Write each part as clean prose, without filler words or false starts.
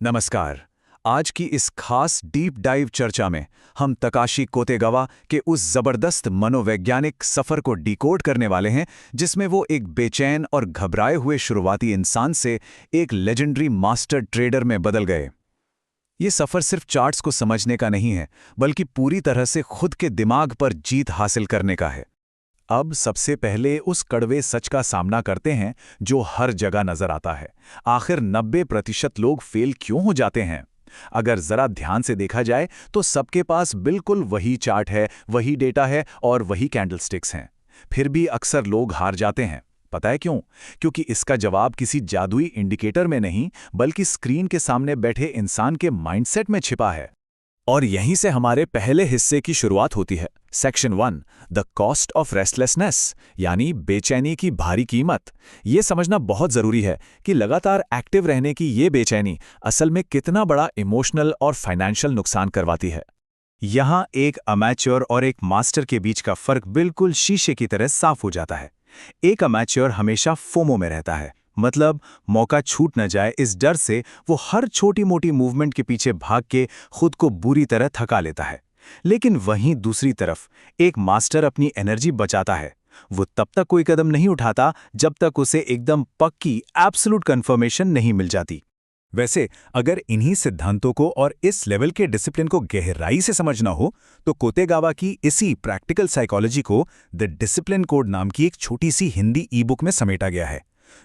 नमस्कार। आज की इस खास डीप डाइव चर्चा में हम तकाशी कोतेगावा के उस जबरदस्त मनोवैज्ञानिक सफर को डिकोड करने वाले हैं जिसमें वो एक बेचैन और घबराए हुए शुरुआती इंसान से एक लेजेंडरी मास्टर ट्रेडर में बदल गए। ये सफर सिर्फ चार्ट्स को समझने का नहीं है, बल्कि पूरी तरह से खुद के दिमाग पर जीत हासिल करने का है। अब सबसे पहले उस कड़वे सच का सामना करते हैं जो हर जगह नजर आता है। आखिर 90% लोग फेल क्यों हो जाते हैं? अगर जरा ध्यान से देखा जाए तो सबके पास बिल्कुल वही चार्ट है, वही डेटा है और वही कैंडलस्टिक्स हैं। फिर भी अक्सर लोग हार जाते हैं। पता है क्यों? क्योंकि इसका जवाब किसी जादुई इंडिकेटर में नहीं, बल्कि स्क्रीन के सामने बैठे इंसान के माइंडसेट में छिपा है। और यहीं से हमारे पहले हिस्से की शुरुआत होती है। Section 1, the cost of restlessness, यानी बेचैनी की भारी कीमत। ये समझना बहुत जरूरी है कि लगातार एक्टिव रहने की ये बेचैनी असल में कितना बड़ा इमोशनल और फाइनेंशियल नुकसान करवाती है। यहाँ एक अमैच्योर और एक मास्टर के बीच का फर्क बिल्कुल शीशे की तरह साफ हो जाता है। एक अमैच्योर हमेशा फोमो में रहता है, मतलब मौका छूट न जाए इस डर से वो हर छोटी मोटी मूवमेंट के पीछे भाग के खुद को बुरी तरह थका लेता है। लेकिन वहीं दूसरी तरफ एक मास्टर अपनी एनर्जी बचाता है। वो तब तक कोई कदम नहीं उठाता जब तक उसे एकदम पक्की एब्सोल्यूट कंफर्मेशन नहीं मिल जाती। वैसे अगर इन्हीं सिद्धांतों को और इस लेवल के डिसिप्लिन को गहराई से समझना हो तो कोतेगावा की इसी प्रैक्टिकल साइकोलॉजी को द डिसिप्लिन कोड नाम की एक छोटी सी हिंदी ई बुक में समेटा गया है।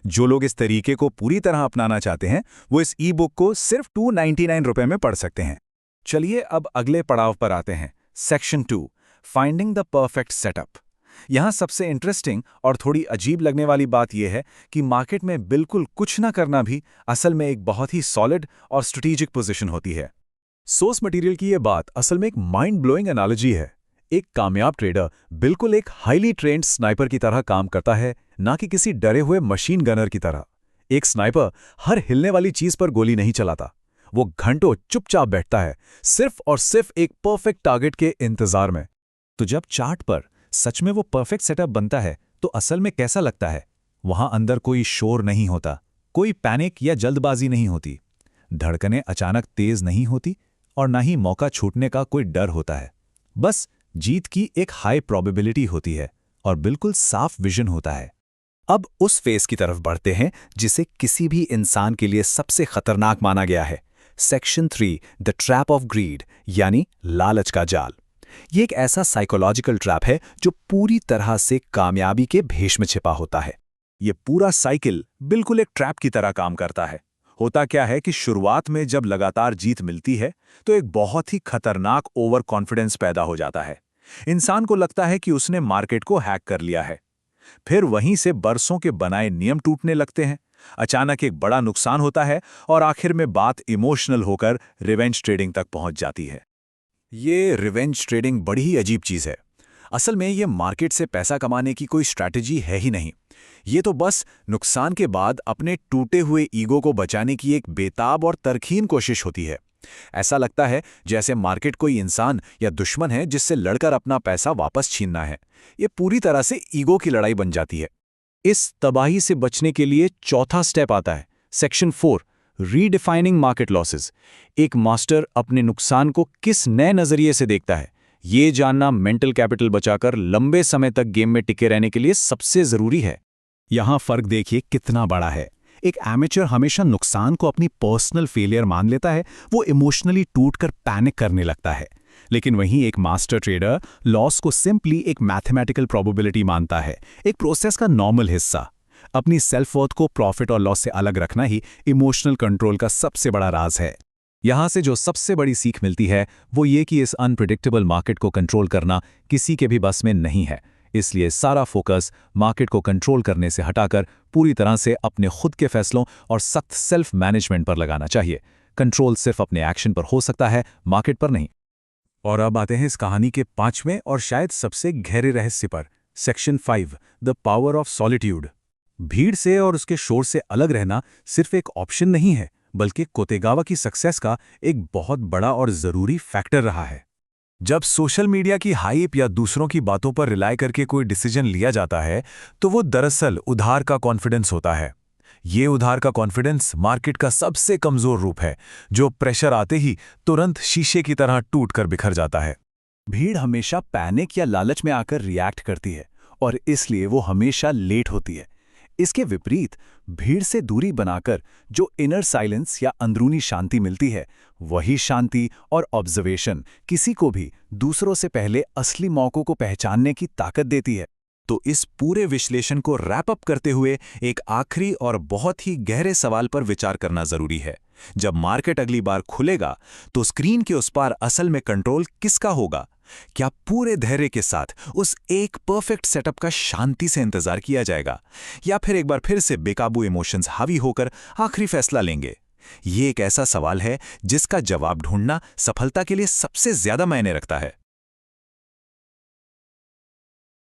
जो लोग इस तरीके को पूरी तरह अपनाना चाहते हैं वो इस ई बुक को सिर्फ ₹299 में पढ़ सकते हैं। चलिए अब अगले पड़ाव पर आते हैं। Section 2, finding the perfect setup. यहां सबसे इंटरेस्टिंग और थोड़ी अजीब लगने वाली बात यह है कि मार्केट में बिल्कुल कुछ ना करना भी असल में एक बहुत ही सॉलिड और स्ट्रेटेजिक पोजीशन होती है। सोर्स मटेरियल की यह बात असल में एक माइंड ब्लोइंग एनालॉजी है। एक कामयाब ट्रेडर बिल्कुल एक हाईली ट्रेन्ड स्नाइपर की तरह काम करता है, ना कि किसी डरे हुए मशीन गनर की तरह। एक स्नाइपर हर हिलने वाली चीज पर गोली नहीं चलाता। वो घंटों चुपचाप बैठता है, सिर्फ और सिर्फ एक परफेक्ट टारगेट के इंतजार में। तो जब चार्ट पर सच में वो परफेक्ट सेटअप बनता है तो असल में कैसा लगता है? वहां अंदर कोई शोर नहीं होता, कोई पैनिक या जल्दबाजी नहीं होती, धड़कनें अचानक तेज नहीं होती और ना ही मौका छूटने का कोई डर होता है। बस जीत की एक हाई प्रोबेबिलिटी होती है और बिल्कुल साफ विजन होता है। अब उस फेस की तरफ बढ़ते हैं जिसे किसी भी इंसान के लिए सबसे खतरनाक माना गया है। Section 3, the trap of greed, यानी लालच का जाल। ये एक ऐसा साइकोलॉजिकल ट्रैप है जो पूरी तरह से कामयाबी के भेष में छिपा होता है। ये पूरा साइकिल बिल्कुल एक ट्रैप की तरह काम करता है। होता क्या है कि शुरुआत में जब लगातार जीत मिलती है तो एक बहुत ही खतरनाक ओवर कॉन्फिडेंस पैदा हो जाता है। इंसान को लगता है कि उसने मार्केट को हैक कर लिया है। फिर वहीं से बरसों के बनाए नियम टूटने लगते हैं। अचानक एक बड़ा नुकसान होता है और आखिर में बात इमोशनल होकर रिवेंज ट्रेडिंग तक पहुंच जाती है। ये रिवेंज ट्रेडिंग बड़ी ही अजीब चीज है। असल में ये मार्केट से पैसा कमाने की कोई स्ट्रैटेजी है ही नहीं। ये तो बस नुकसान के बाद अपने टूटे हुए ईगो को बचाने की एक बेताब और तरकीन कोशिश होती है। ऐसा लगता है जैसे मार्केट कोई इंसान या दुश्मन है जिससे लड़कर अपना पैसा वापस छीनना है। ये पूरी तरह से ईगो की लड़ाई बन जाती है। इस तबाही से बचने के लिए चौथा स्टेप आता है, सेक्शन 4, रीडिफाइनिंग मार्केट लॉसेस। एक मास्टर अपने नुकसान को किस नए नजरिए से देखता है, ये जानना मेंटल कैपिटल बचाकर लंबे समय तक गेम में टिके रहने के लिए सबसे जरूरी है। यहां फर्क देखिए कितना बड़ा है। एक एमेचर हमेशा नुकसान को अपनी पर्सनल फेलियर मान लेता है, वो इमोशनली टूटकर पैनिक करने लगता है। लेकिन वहीं एक मास्टर ट्रेडर लॉस को सिंपली एक मैथमेटिकल प्रोबेबिलिटी मानता है, एक प्रोसेस का नॉर्मल हिस्सा। अपनी सेल्फ वर्थ को प्रॉफिट और लॉस से अलग रखना ही इमोशनल कंट्रोल का सबसे बड़ा राज है। यहां से जो सबसे बड़ी सीख मिलती है वो ये कि इस अनप्रिडिक्टेबल मार्केट को कंट्रोल करना किसी के भी बस में नहीं है। इसलिए सारा फोकस मार्केट को कंट्रोल करने से हटाकर पूरी तरह से अपने खुद के फैसलों और सख्त सेल्फ मैनेजमेंट पर लगाना चाहिए। कंट्रोल सिर्फ अपने एक्शन पर हो सकता है, मार्केट पर नहीं। और अब आते हैं इस कहानी के 5वें और शायद सबसे गहरे रहस्य पर, section 5, the power of solitude. भीड़ से और उसके शोर से अलग रहना सिर्फ एक ऑप्शन नहीं है, बल्कि कोतेगावा की सक्सेस का एक बहुत बड़ा और जरूरी फैक्टर रहा है। जब सोशल मीडिया की हाइप या दूसरों की बातों पर रिलाय करके कोई डिसीजन लिया जाता है तो वो दरअसल उधार का कॉन्फिडेंस होता है। ये उधार का कॉन्फिडेंस मार्केट का सबसे कमजोर रूप है, जो प्रेशर आते ही तुरंत शीशे की तरह टूट कर बिखर जाता है। भीड़ हमेशा पैनिक या लालच में आकर रिएक्ट करती है और इसलिए वो हमेशा लेट होती है। इसके विपरीत भीड़ से दूरी बनाकर जो इनर साइलेंस या अंदरूनी शांति मिलती है, वही शांति और ऑब्जर्वेशन किसी को भी दूसरों से पहले असली मौकों को पहचानने की ताकत देती है। तो इस पूरे विश्लेषण को रैप अप करते हुए एक आखिरी और बहुत ही गहरे सवाल पर विचार करना जरूरी है। जब मार्केट अगली बार खुलेगा तो स्क्रीन के उस पार असल में कंट्रोल किसका होगा? क्या पूरे धैर्य के साथ उस एक परफेक्ट सेटअप का शांति से इंतजार किया जाएगा, या फिर एक बार फिर से बेकाबू इमोशंस हावी होकर आखिरी फैसला लेंगे? ये एक ऐसा सवाल है जिसका जवाब ढूंढना सफलता के लिए सबसे ज्यादा मायने रखता है।